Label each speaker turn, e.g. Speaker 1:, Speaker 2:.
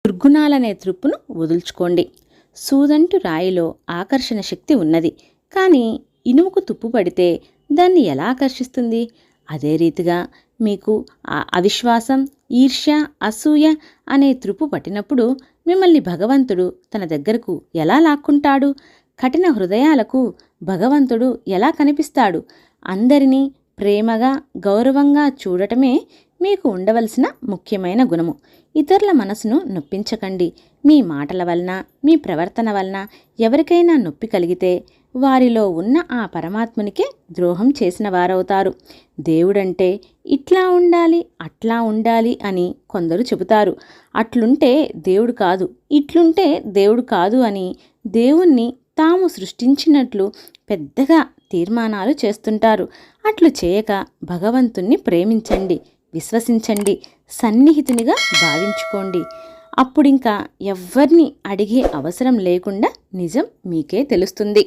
Speaker 1: దుర్గుణాలనే త్రుప్పును వదుల్చుకోండి. సూదంటు రాయిలో ఆకర్షణ శక్తి ఉన్నది, కానీ ఇనుముకు తుప్పు పడితే దాన్ని ఎలా ఆకర్షిస్తుంది? అదే రీతిగా మీకు ఆ అవిశ్వాసం, ఈర్ష్య, అసూయ అనే త్రుప్పు పట్టినప్పుడు మిమ్మల్ని భగవంతుడు తన దగ్గరకు ఎలా లాక్కుంటాడు? కఠిన హృదయాలకు భగవంతుడు ఎలా కనిపిస్తాడు? అందరినీ ప్రేమగా, గౌరవంగా చూడటమే మీకు ఉండవలసిన ముఖ్యమైన గుణము. ఇతరుల మనసును నొప్పించకండి. మీ మాటల వలన, మీ ప్రవర్తన వలన ఎవరికైనా నొప్పి కలిగితే వారిలో ఉన్న ఆ పరమాత్మునికే ద్రోహం చేసిన వారవుతారు. దేవుడంటే ఇట్లా ఉండాలి, అట్లా ఉండాలి అని కొందరు చెబుతారు. అట్లుంటే దేవుడు కాదు, ఇట్లుంటే దేవుడు కాదు అని దేవుణ్ణి తాము సృష్టించినట్లు పెద్దగా తీర్మానాలు చేస్తుంటారు. అట్లు చేయక భగవంతుణ్ణి ప్రేమించండి, విశ్వసించండి, సన్నిహితునిగా భావించుకోండి. అప్పుడింకా ఎవ్వరిని అడిగే అవసరం లేకుండా నిజం మీకే తెలుస్తుంది.